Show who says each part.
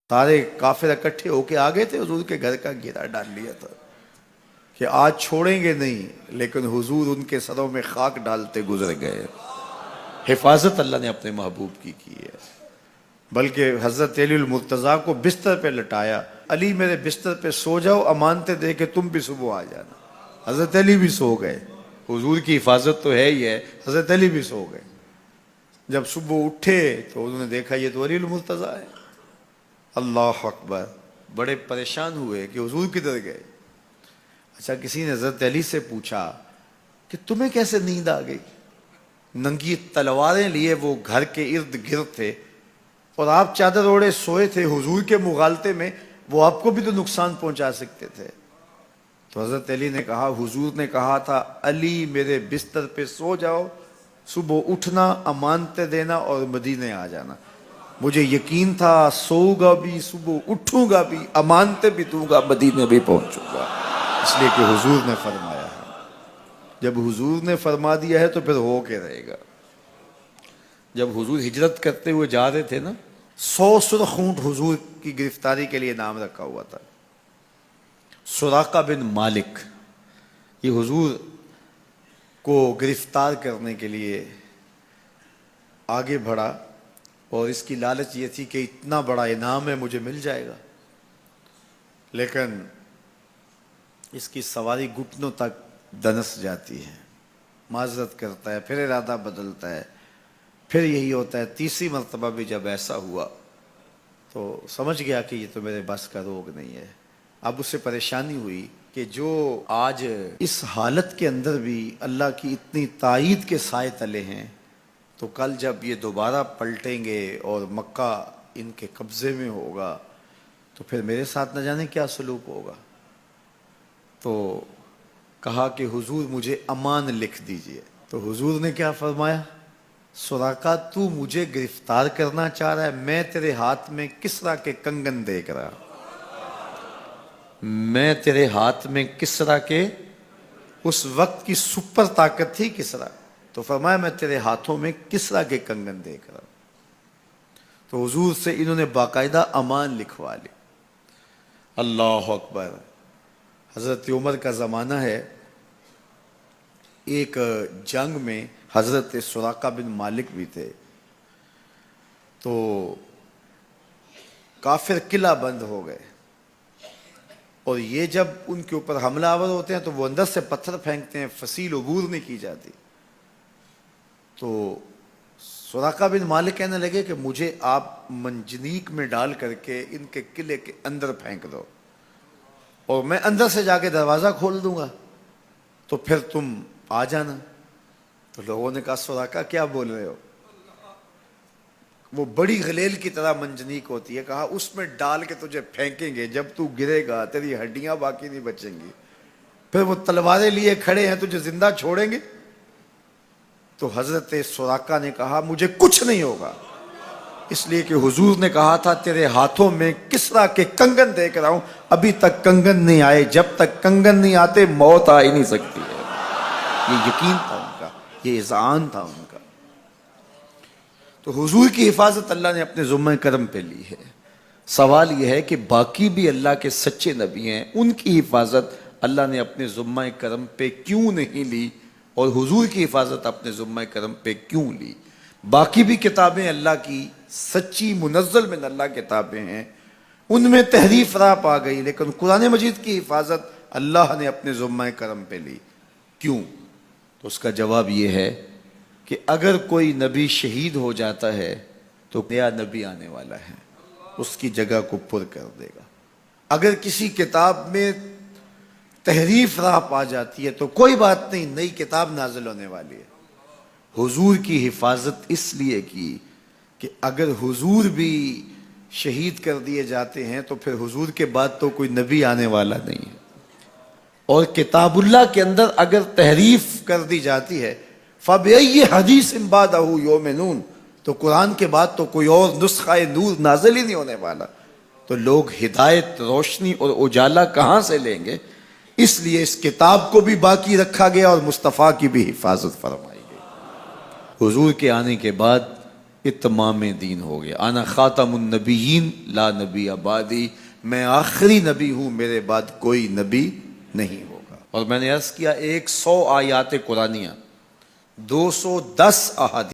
Speaker 1: سارے کافر اکٹھے ہو کے آ گئے تھے، حضور کے گھر کا گھیرا ڈال لیا تھا کہ آج چھوڑیں گے نہیں، لیکن حضور ان کے سروں میں خاک ڈالتے گزر گئے۔ حفاظت اللہ نے اپنے محبوب کی ہے۔ بلکہ حضرت علی المرتضیٰ کو بستر پہ لٹایا، علی میرے بستر پہ سو جاؤ، امانتیں دے کے تم بھی صبح آ جانا۔ حضرت علی بھی سو گئے، حضور کی حفاظت تو ہے ہی ہے، حضرت علی بھی سو گئے۔ جب صبح اٹھے تو انہوں نے دیکھا یہ تو علی المرتضیٰ ہے۔ اللہ اکبر، بڑے پریشان ہوئے کہ حضور کدھر گئے۔ اچھا، کسی نے حضرت علی سے پوچھا کہ تمہیں کیسے نیند آ گئی؟ ننگی تلواریں لیے وہ گھر کے ارد گرد تھے اور آپ چادر اوڑے سوئے تھے حضور کے مغالطے میں، وہ آپ کو بھی تو نقصان پہنچا سکتے تھے۔ تو حضرت علی نے کہا، حضور نے کہا تھا علی میرے بستر پہ سو جاؤ، صبح اٹھنا، امانتیں دینا اور مدینے آ جانا۔ مجھے یقین تھا سوؤں گا بھی، صبح اٹھوں گا بھی، امانتیں بھی دوں گا، مدینے بھی پہنچوں گا، اس لیے کہ حضور نے فرمایا ہے۔ جب حضور نے فرما دیا ہے تو پھر ہو کے رہے گا۔ جب حضور ہجرت کرتے ہوئے جا رہے تھے نا، 100 سرخ اونٹ حضور کی گرفتاری کے لیے نام رکھا ہوا تھا۔ سراقہ بن مالک یہ حضور کو گرفتار کرنے کے لیے آگے بڑھا اور اس کی لالچ یہ تھی کہ اتنا بڑا انعام ہے، مجھے مل جائے گا، لیکن اس کی سواری گھٹنوں تک دنس جاتی ہے، معذرت کرتا ہے، پھر ارادہ بدلتا ہے، پھر یہی ہوتا ہے۔ تیسری مرتبہ بھی جب ایسا ہوا تو سمجھ گیا کہ یہ تو میرے بس کا روگ نہیں ہے۔ اب اسے پریشانی ہوئی کہ جو آج اس حالت کے اندر بھی اللہ کی اتنی تائید کے سائے تلے ہیں، تو کل جب یہ دوبارہ پلٹیں گے اور مکہ ان کے قبضے میں ہوگا تو پھر میرے ساتھ نہ جانے کیا سلوک ہوگا۔ تو کہا کہ حضور مجھے امان لکھ دیجئے۔ تو حضور نے کیا فرمایا، سراقہ تو مجھے گرفتار کرنا چاہ رہا ہے، میں تیرے ہاتھ میں کسریٰ کے کنگن دیکھ رہا، میں تیرے ہاتھ میں کسریٰ کے، اس وقت کی سپر طاقت تھی کسریٰ، تو فرمایا میں تیرے ہاتھوں میں کسریٰ کے کنگن دیکھ رہا۔ تو حضور سے انہوں نے باقاعدہ امان لکھوا لی۔ اللہ اکبر۔ حضرت عمر کا زمانہ ہے، ایک جنگ میں حضرت سراقہ بن مالک بھی تھے، تو کافر قلعہ بند ہو گئے، اور یہ جب ان کے اوپر حملہ آور ہوتے ہیں تو وہ اندر سے پتھر پھینکتے ہیں، فصیل عبور نہیں کی جاتی۔ تو سراقہ بن مالک کہنے لگے کہ مجھے آپ منجنیق میں ڈال کر کے ان کے قلعے کے اندر پھینک دو اور میں اندر سے جا کے دروازہ کھول دوں گا، تو پھر تم آ جانا۔ تو لوگوں نے کہا سراقہ کیا بول رہے ہو؟ وہ بڑی غلیل کی طرح منجنیق ہوتی ہے، کہا اس میں ڈال کے تجھے پھینکیں گے، جب تو گرے گا تیری ہڈیاں باقی نہیں بچیں گی، پھر وہ تلواریں لیے کھڑے ہیں تجھے زندہ چھوڑیں گے۔ تو حضرت سراقہ نے کہا مجھے کچھ نہیں ہوگا، اس لیے کہ حضور نے کہا تھا تیرے ہاتھوں میں کسریٰ کے کنگن دیکھ رہا ہوں، ابھی تک کنگن نہیں آئے، جب تک کنگن نہیں آتے موت آ ہی نہیں سکتی ہے۔ یہ یقین تھا ان کا، یہ اذعان تھا ان کا۔ تو حضور کی حفاظت اللہ نے اپنے ذمہ کرم پہ لی ہے۔ سوال یہ ہے کہ باقی بھی اللہ کے سچے نبی ہیں، ان کی حفاظت اللہ نے اپنے ذمہ کرم پہ کیوں نہیں لی، اور حضور کی حفاظت اپنے ذمہ کرم پہ کیوں لی؟ باقی بھی کتابیں اللہ کی سچی منزل من اللہ کتابیں ہیں، ان میں تحریف راپ آ گئی، لیکن قرآن مجید کی حفاظت اللہ نے اپنے ذمہ کرم پہ لی۔ کیوں؟ تو اس کا جواب یہ ہے کہ اگر کوئی نبی شہید ہو جاتا ہے تو نیا نبی آنے والا ہے، اس کی جگہ کو پر کر دے گا۔ اگر کسی کتاب میں تحریف راہ پا جاتی ہے تو کوئی بات نہیں، نئی کتاب نازل ہونے والی ہے۔ حضور کی حفاظت اس لیے کی کہ اگر حضور بھی شہید کر دیے جاتے ہیں تو پھر حضور کے بعد تو کوئی نبی آنے والا نہیں ہے، اور کتاب اللہ کے اندر اگر تحریف کر دی جاتی ہے فَبِأَيِّ حَدِيثٍ بَعْدَهُ يُؤْمِنُونَ، تو قرآن کے بعد تو کوئی اور نسخہ نور نازل ہی نہیں ہونے والا، تو لوگ ہدایت، روشنی اور اجالا کہاں سے لیں گے؟ اس لیے اس کتاب کو بھی باقی رکھا گیا اور مصطفیٰ کی بھی حفاظت فرمائی گئی۔ حضور کے آنے کے بعد اتمام دین ہو گیا. انا خاتم النبیین لا نبی بعدی، میں آخری نبی ہوں، میرے بعد کوئی نبی نہیں ہوگا. اور میں نے عرض کیا 100 آیات قرآنیہ، 210 احادیث